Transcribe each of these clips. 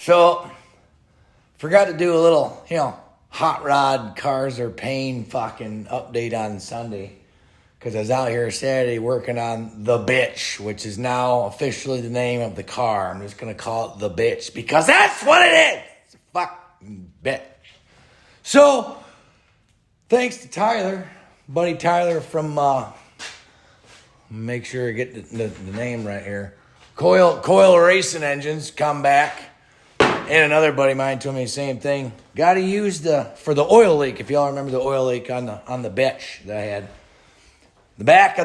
So, forgot to do a little, hot rod cars are pain fucking update on Sunday. Because I was out here Saturday working on the Bitch, which is now officially the name of the car. I'm just going to call it the Bitch because that's what it is. It's a fucking bitch. So, thanks to Tyler, buddy Tyler from, make sure I get the name right here. Coil Racing Engines, come back. And another buddy of mine told me the same thing. Got to use for the oil leak, if y'all remember the oil leak on the Bitch that I had. The back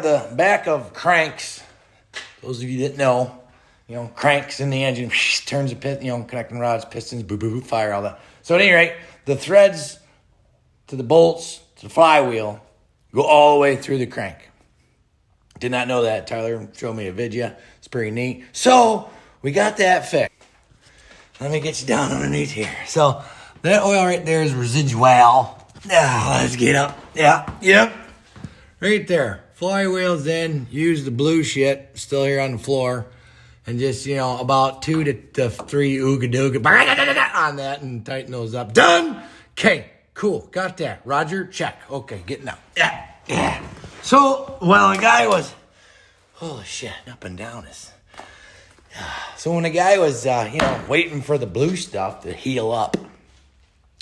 of cranks, those of you that know, cranks in the engine, turns the pit, connecting rods, pistons, boop, boop, boop, fire, all that. So at any rate, the threads to the bolts to the flywheel go all the way through the crank. Did not know that. Tyler showed me a video. It's pretty neat. So we got that fixed. Let me get you down underneath here. So that oil right there is residual. Now let's get up. Yep. Right there. Flywheel's in. Use the blue shit. Still here on the floor. And just, about 2 to 3 ooga-dooga on that and tighten those up. Done! Okay, cool. Got that. Roger, check. Okay, getting out. Yeah. So, the guy was... Holy shit, up and down is... So when the guy was, waiting for the blue stuff to heal up,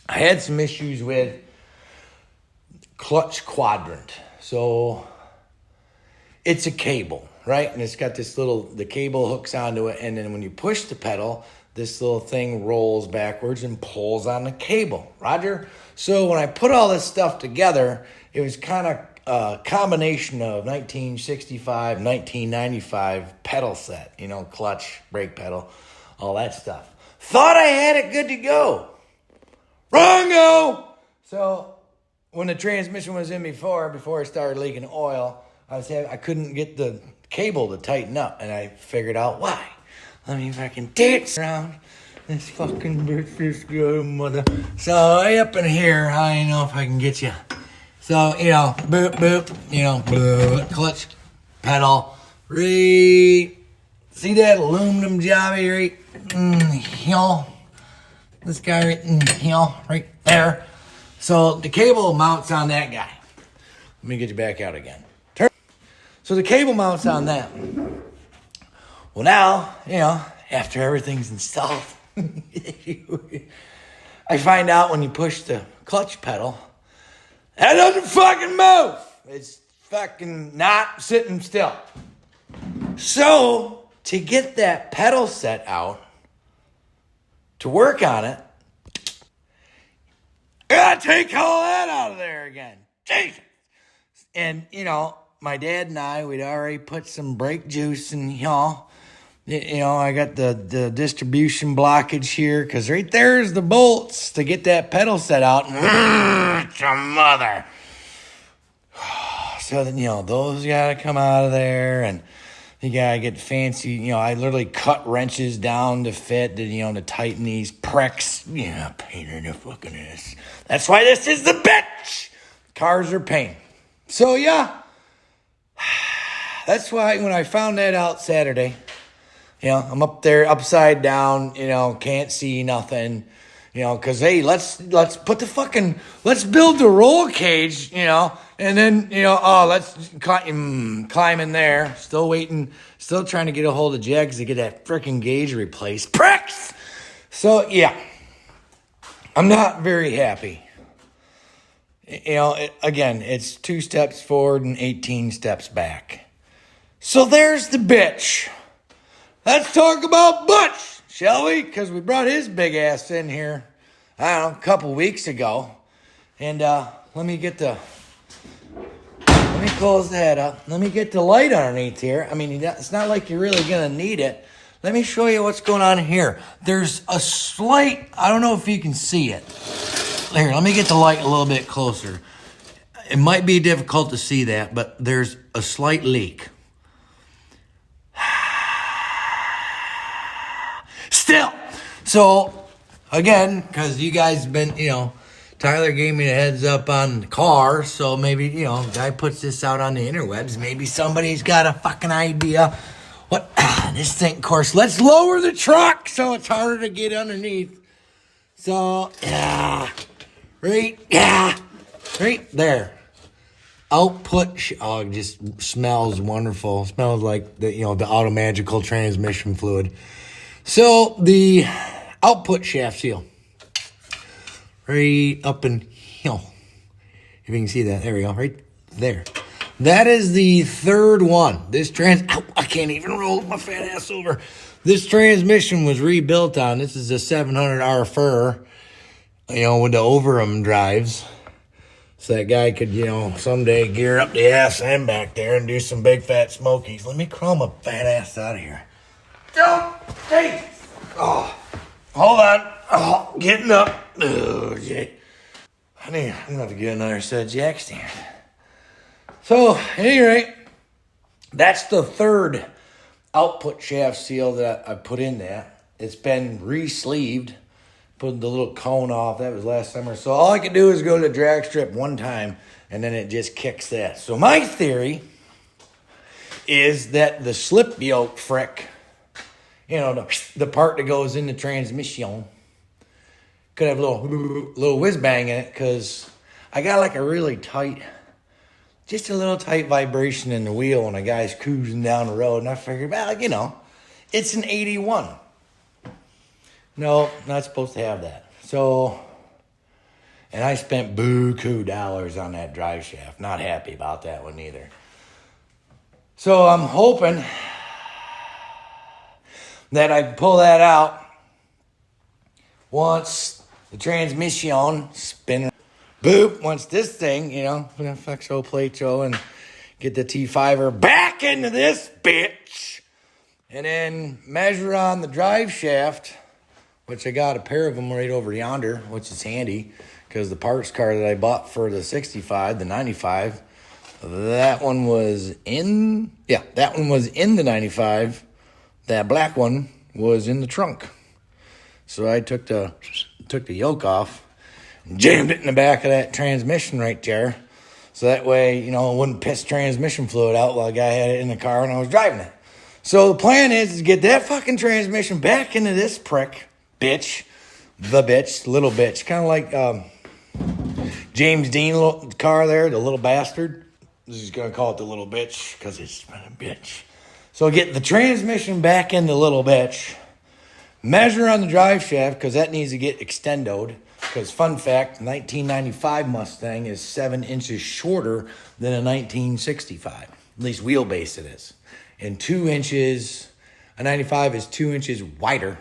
I had some issues with clutch quadrant. So it's a cable, right? And it's got the cable hooks onto it. And then when you push the pedal, this little thing rolls backwards and pulls on the cable. Roger? So when I put all this stuff together, it was kind of a combination of 1965, 1995 pedal set, clutch, brake pedal, all that stuff. Thought I had it good to go. Wrong-o! So when the transmission was in before I started leaking oil, I couldn't get the cable to tighten up, and I figured out why. Let me fucking dance around this fucking bitch, this good mother. So I up in here, I don't know if I can get you. So, boop, boop, boop, clutch, pedal, right. See that aluminum jobby right, this guy right there. So the cable mounts on that guy. Let me get you back out again. Turn. So the cable mounts on that. Well, now, after everything's installed, I find out when you push the clutch pedal, that doesn't fucking move. It's fucking not sitting still. So, to get that pedal set out, to work on it, I gotta take all that out of there again. Jesus. And, my dad and I, we'd already put some brake juice in, I got the distribution blockage here, because right there's the bolts to get that pedal set out. It's a mother. So then, those got to come out of there, and you got to get fancy. I literally cut wrenches down to fit, to tighten these pricks. Pain in the fucking ass. That's why this is the bitch. Cars are pain. So, that's why when I found that out Saturday, I'm up there upside down, can't see nothing, because, hey, let's build the roll cage, and then, let's climb in there. Still waiting, still trying to get a hold of Jags to get that freaking gauge replaced. Pricks! So, I'm not very happy. Again, it's 2 steps forward and 18 steps back. So there's the bitch. Let's talk about Butch, shall we? Because we brought his big ass in here, a couple weeks ago. And let me close that up. Let me get the light underneath here. I mean, it's not like you're really going to need it. Let me show you what's going on here. There's a slight, I don't know if you can see it. Here, let me get the light a little bit closer. It might be difficult to see that, but there's a slight leak. Still, so, again, because you guys been, Tyler gave me a heads up on the car, so maybe, guy puts this out on the interwebs, maybe somebody's got a fucking idea what this thing, of course, let's lower the truck so it's harder to get underneath. So, right there. Output, oh, it just smells wonderful. Smells like the automagical transmission fluid. So, the output shaft seal. Right up in, if you can see that, there we go, right there. That is the third one. I can't even roll my fat ass over. This transmission was rebuilt on. This is a 700R Fur, with the Overham drives. So that guy could, someday gear up the ass end back there and do some big fat smokies. Let me crawl my fat ass out of here. Don't, hey. Oh, hold on. Oh, getting up. Oh, shit. I'm going to have to get another set of jack stand. So, at any rate, that's the third output shaft seal that I put in that. It's been re-sleeved. Put the little cone off. That was last summer. So all I could do is go to the drag strip one time, and then it just kicks that. So my theory is that the slip yoke frick, the part that goes in the transmission, could have a little whiz bang in it, because I got like a really tight, just a little tight vibration in the wheel when a guy's cruising down the road. And I figured, it's an 81. No, not supposed to have that. So, and I spent buku dollars on that drive shaft. Not happy about that one either. So I'm hoping that I pull that out once the transmission spinning. Boop, once this thing, flexo plato and get the T5er back into this bitch. And then measure on the drive shaft, which I got a pair of them right over yonder, which is handy because the parts car that I bought for the 65, the 95, that one was in the 95. That black one was in the trunk. So I took the yoke off, jammed it in the back of that transmission right there. So that way, it wouldn't piss transmission fluid out while a guy had it in the car and I was driving it. So the plan is to get that fucking transmission back into this bitch, little bitch. Kind of like James Dean little car there, the little bastard. He's going to call it the little bitch because it's a bitch. So get the transmission back in the little bitch. Measure on the drive shaft because that needs to get extendoed. Because fun fact, 1995 Mustang is 7 inches shorter than a 1965. At least wheelbase it is. And 2 inches, a 95 is 2 inches wider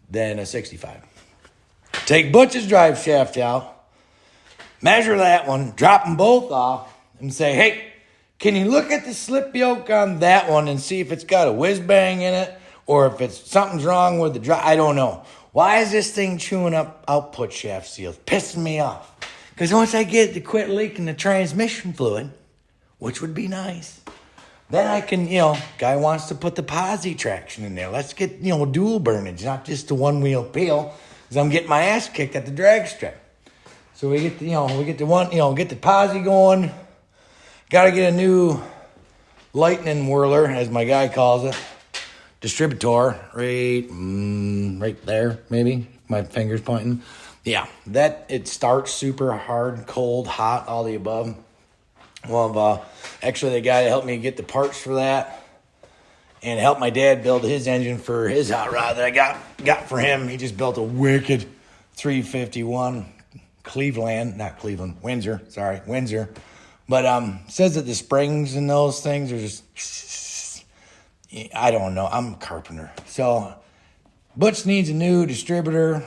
than a 65. Take Butch's drive shaft out, measure that one, drop them both off, and say, hey, can you look at the slip yoke on that one and see if it's got a whiz bang in it or if it's something's wrong with the drive? I don't know. Why is this thing chewing up output shaft seals? Pissing me off. Because once I get it to quit leaking the transmission fluid, which would be nice, then I can, guy wants to put the posi traction in there. Let's get, dual burnage, not just the one wheel peel, because I'm getting my ass kicked at the drag strip. So we get the, get the posi going. Got to get a new lightning whirler, as my guy calls it. Distributor, right there, maybe. My finger's pointing. Yeah, that, it starts super hard, cold, hot, all the above. Well, actually, the guy that helped me get the parts for that and helped my dad build his engine for his hot rod that I got for him. He just built a wicked 351 Windsor. But says that the springs and those things are just, I don't know. I'm a carpenter. So Butch needs a new distributor.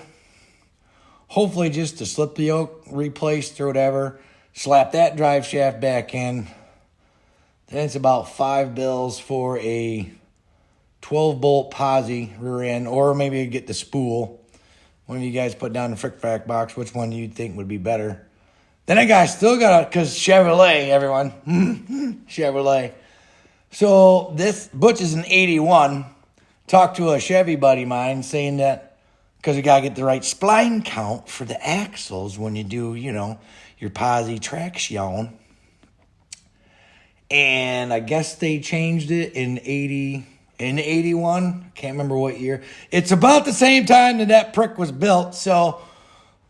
Hopefully just to slip the yoke replaced or whatever. Slap that drive shaft back in. Then it's about $5 for a 12-bolt posi rear end, or maybe get the spool. One of you guys put down the frick-frack box which one you'd think would be better. Then because Chevrolet, everyone. Chevrolet. So this Butch is an 81. Talked to a Chevy buddy of mine saying that because you got to get the right spline count for the axles when you do, your posi traction. And I guess they changed it in 80. in 81. Can't remember what year. It's about the same time that prick was built, so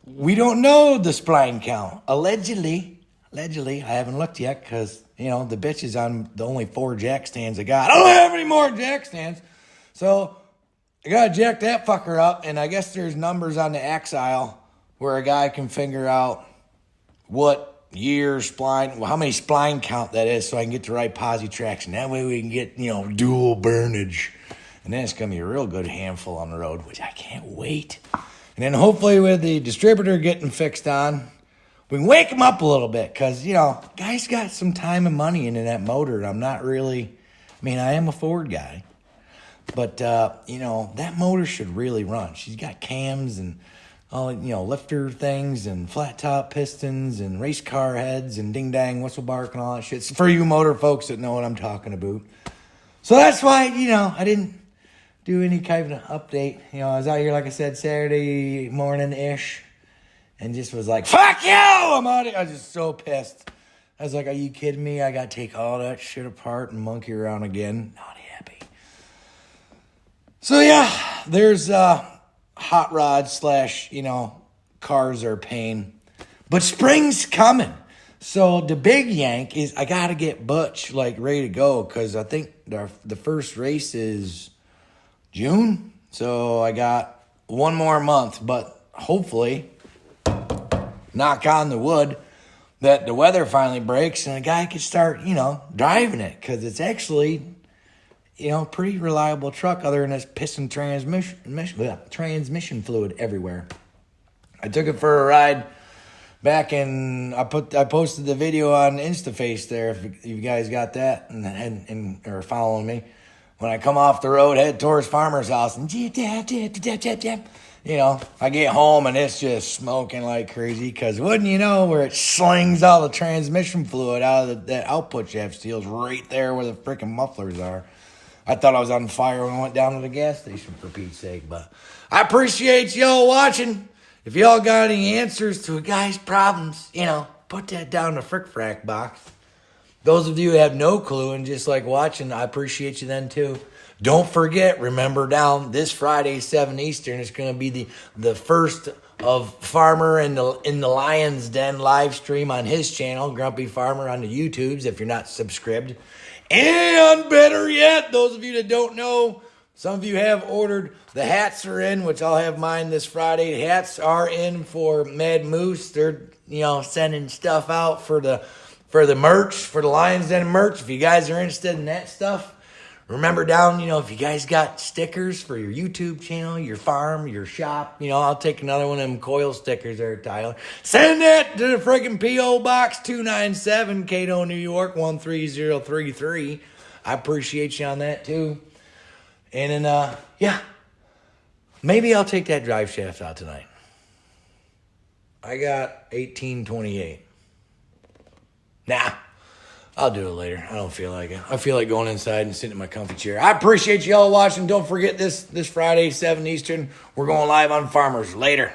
we don't know the spline count. Allegedly, I haven't looked yet because, the bitch is on the only 4 jack stands I got. I don't have any more jack stands. So I got to jack that fucker up, and I guess there's numbers on the axile where a guy can figure out what year spline, how many spline count that is, so I can get the right posi traction. That way we can get, dual burnage. And then it's going to be a real good handful on the road, which I can't wait. And then hopefully with the distributor getting fixed on, we can wake him up a little bit because, guy's got some time and money into that motor. I'm not really, I am a Ford guy. But, that motor should really run. She's got cams and all, lifter things and flat top pistons and race car heads and ding dang whistle bark and all that shit. It's for you motor folks that know what I'm talking about. So that's why, I didn't do any kind of update. I was out here, like I said, Saturday morning-ish and just was like, fuck you! I'm out of here. I was just so pissed. I was like, are you kidding me? I got to take all that shit apart and monkey around again. Not happy. So, yeah, there's hot rod / cars are pain. But spring's coming. So the big yank is I got to get Butch, ready to go because I think the first race is June. So I got one more month, but hopefully, knock on the wood, that the weather finally breaks and the guy can start, driving it because it's actually, pretty reliable truck other than this pissing transmission fluid everywhere. I took it for a ride back in, I posted the video on InstaFace there if you guys got that and are following me. When I come off the road, head towards Farmer's house, and I get home and it's just smoking like crazy because wouldn't you know where it slings all the transmission fluid out of that output shaft steel's right there where the freaking mufflers are. I thought I was on fire when I went down to the gas station for Pete's sake, but I appreciate y'all watching. If y'all got any answers to a guy's problems, put that down in the frick-frack box. Those of you who have no clue and just like watching, I appreciate you then too. Don't forget, remember down this Friday, 7 Eastern, it's going to be the first of Farmer in the Lion's Den live stream on his channel, Grumpy Farmer on the YouTubes, if you're not subscribed. And better yet, those of you that don't know, some of you have ordered. The hats are in, which I'll have mine this Friday. The hats are in for Mad Moose. They're, sending stuff out for the merch, for the Lions Den merch. If you guys are interested in that stuff, remember down, if you guys got stickers for your YouTube channel, your farm, your shop, I'll take another one of them coil stickers there, Tyler. Send that to the freaking P.O. Box 297, Cato, New York, 13033. I appreciate you on that, too. And then, maybe I'll take that drive shaft out tonight. I got 1828. Nah. I'll do it later. I don't feel like it. I feel like going inside and sitting in my comfy chair. I appreciate y'all watching. Don't forget this Friday, 7 Eastern. We're going live on Farmers. Later.